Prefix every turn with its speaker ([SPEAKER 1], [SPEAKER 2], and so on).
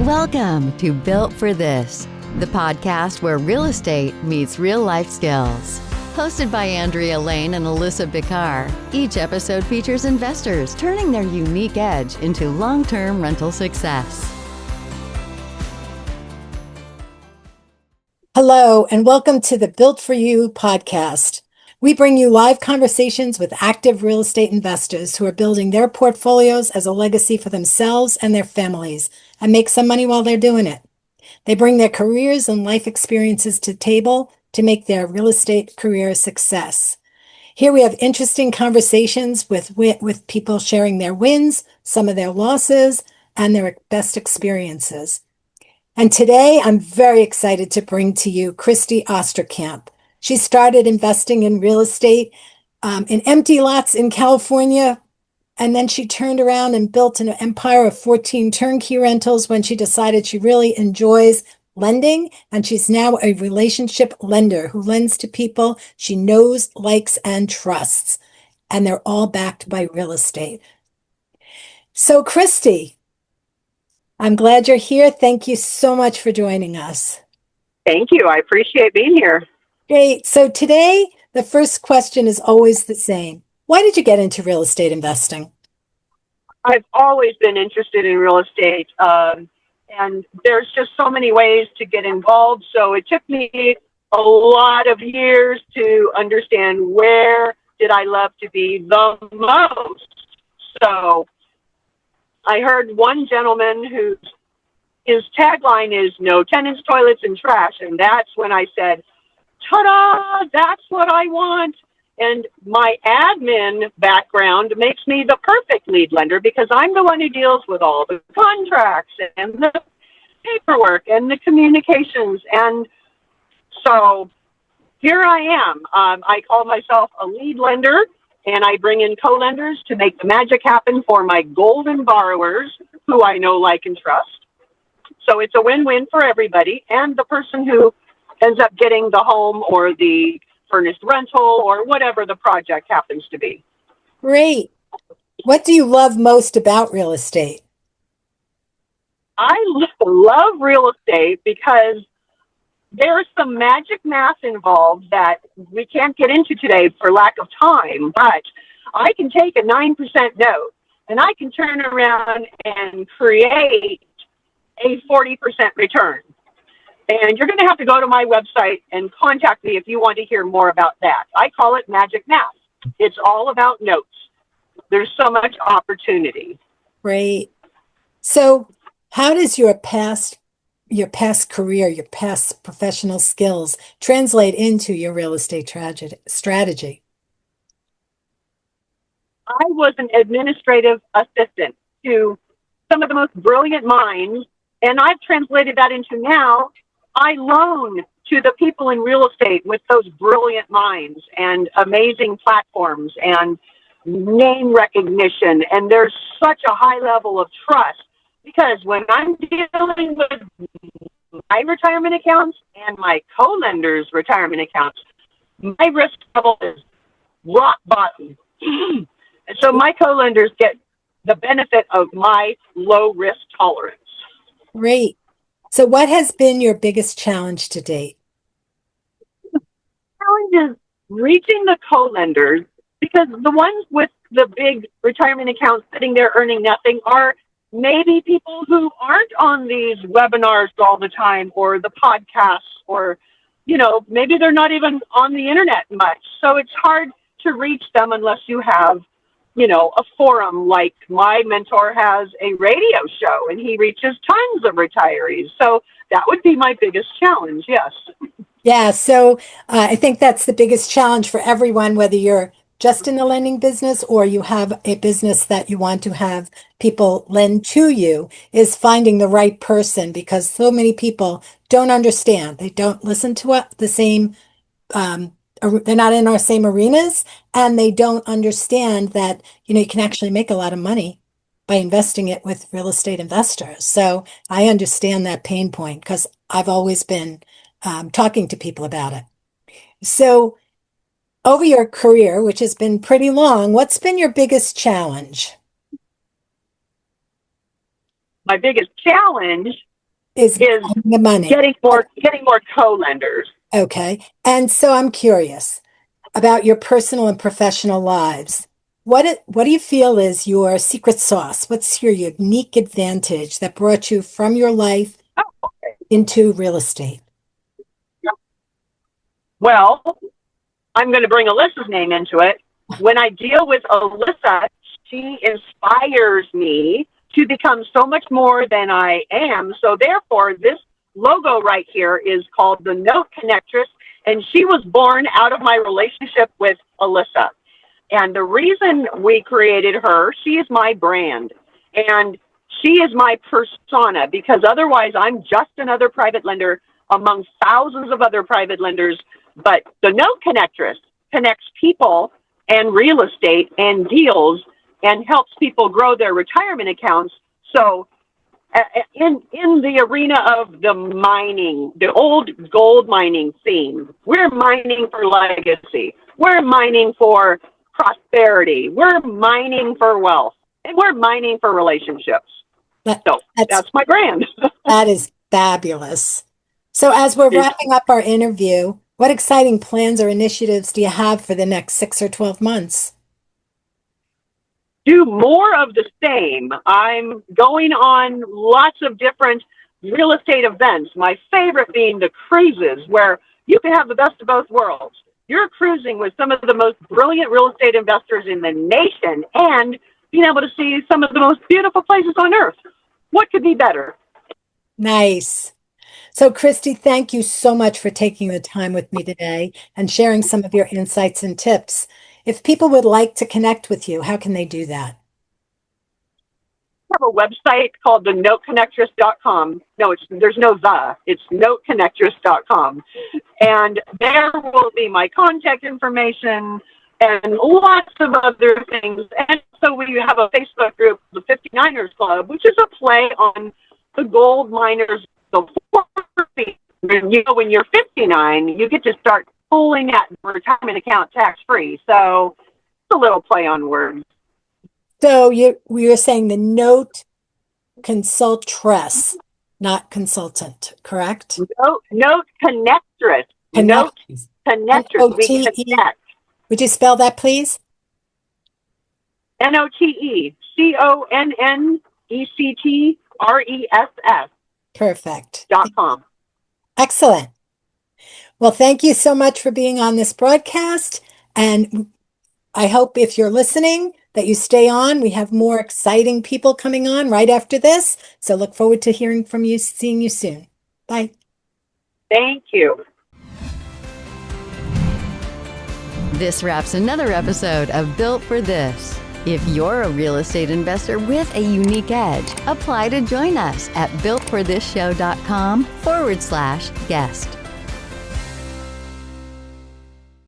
[SPEAKER 1] Welcome to Built for This, the podcast where real estate meets real life skills. Hosted by Andrea Lane and Alyssa Bicar, each episode features investors turning their unique edge into long-term rental success.
[SPEAKER 2] Hello, and welcome to the Built for You podcast. We bring you live conversations with active real estate investors who are building their portfolios as a legacy for themselves and their families and make some money while they're doing it. They bring their careers and life experiences to the table to make their real estate career a success. Here we have interesting conversations with people sharing their wins, some of their losses, and their best experiences. And today I'm very excited to bring to you Christy Osterkamp. She started investing in real estate in empty lots in California, and then she turned around and built an empire of 14 turnkey rentals when she decided she really enjoys lending, and she's now a relationship lender who lends to people she knows, likes, and trusts, and they're all backed by real estate. So, Christy, I'm glad you're here. Thank you so much for joining us.
[SPEAKER 3] Thank you. I appreciate being here.
[SPEAKER 2] Great. So today, the first question is always the same. Why did you get into real estate investing?
[SPEAKER 3] I've always been interested in real estate, and there's just so many ways to get involved. So it took me a lot of years to understand where did I love to be the most. So I heard one gentleman his tagline is "No tenants, toilets, and trash," and that's when I said, ta-da, that's what I want. And my admin background makes me the perfect lead lender because I'm the one who deals with all the contracts and the paperwork and the communications. And so here I am. I call myself a lead lender, and I bring in co-lenders to make the magic happen for my golden borrowers who I know, like, and trust. So it's a win-win for everybody, and the person who ends up getting the home or the furnished rental or whatever the project happens to be.
[SPEAKER 2] Great. What do you love most about real estate?
[SPEAKER 3] I love real estate because there's some magic math involved that we can't get into today for lack of time, but I can take a 9% note and I can turn around and create a 40% return. And you're going to have to go to my website and contact me if you want to hear more about that. I call it magic math. It's all about notes. There's so much opportunity.
[SPEAKER 2] Great. So how does your past career, your past professional skills translate into your real estate strategy?
[SPEAKER 3] I was an administrative assistant to some of the most brilliant minds, and I've translated that into now I loan to the people in real estate with those brilliant minds and amazing platforms and name recognition. And there's such a high level of trust because when I'm dealing with my retirement accounts and my co-lenders' retirement accounts, my risk level is rock bottom. And so my co-lenders get the benefit of my low risk tolerance.
[SPEAKER 2] Great. So what has been your biggest challenge to date?
[SPEAKER 3] The challenge is reaching the co-lenders because the ones with the big retirement accounts sitting there earning nothing are maybe people who aren't on these webinars all the time or the podcasts or, maybe they're not even on the internet much. So it's hard to reach them unless you have a forum like my mentor has a radio show and he reaches tons of retirees. So that would be my biggest challenge. Yes.
[SPEAKER 2] Yeah. So I think that's the biggest challenge for everyone, whether you're just in the lending business or you have a business that you want to have people lend to you, is finding the right person because so many people don't understand. They don't listen to the same they're not in our same arenas, and they don't understand that, you can actually make a lot of money by investing it with real estate investors. So I understand that pain point because I've always been talking to people about it. So over your career, which has been pretty long, what's been your biggest challenge?
[SPEAKER 3] My biggest challenge
[SPEAKER 2] is
[SPEAKER 3] is
[SPEAKER 2] the money.
[SPEAKER 3] getting more co-lenders.
[SPEAKER 2] Okay. And so I'm curious about your personal and professional lives. What do you feel is your secret sauce? What's your unique advantage that brought you from your life into real estate?
[SPEAKER 3] Well, I'm going to bring Alyssa's name into it. When I deal with Alyssa, she inspires me to become so much more than I am. So therefore, this logo right here is called the Note Connectress, and she was born out of my relationship with Alyssa. And the reason we created her, she is my brand, and she is my persona, because otherwise I'm just another private lender among thousands of other private lenders. But the Note Connectress connects people and real estate and deals and helps people grow their retirement accounts. So in the arena of the mining, the old gold mining theme, we're mining for legacy. We're mining for prosperity. We're mining for wealth. And we're mining for relationships. So that's my brand.
[SPEAKER 2] That is fabulous. So as we're wrapping up our interview, what exciting plans or initiatives do you have for the next 6 or 12 months?
[SPEAKER 3] Do more of the same. I'm going on lots of different real estate events. My favorite being the cruises, where you can have the best of both worlds. You're cruising with some of the most brilliant real estate investors in the nation and being able to see some of the most beautiful places on earth. What could be better?
[SPEAKER 2] Nice. So, Christy, thank you so much for taking the time with me today and sharing some of your insights and tips. If people would like to connect with you, how can they do that?
[SPEAKER 3] I have a website called the noteconnectress.com. No, there's no the. It's noteconnectress.com. And there will be my contact information and lots of other things. And so we have a Facebook group, the 59ers Club, which is a play on the gold miners. The when you're 59, you get to start pulling that retirement account tax-free. So it's a little play on words.
[SPEAKER 2] So we were saying the Note Consultress, not consultant, correct?
[SPEAKER 3] Note Connectress. Note Connectress. We connect.
[SPEAKER 2] Would you spell that, please?
[SPEAKER 3] NOTEConnectress.
[SPEAKER 2] Perfect.
[SPEAKER 3] .com.
[SPEAKER 2] Excellent. Well, thank you so much for being on this broadcast. And I hope if you're listening that you stay on. We have more exciting people coming on right after this. So look forward to hearing from you, seeing you soon. Bye.
[SPEAKER 3] Thank you.
[SPEAKER 1] This wraps another episode of Built for This. If you're a real estate investor with a unique edge, apply to join us at builtforthisshow.com/guest.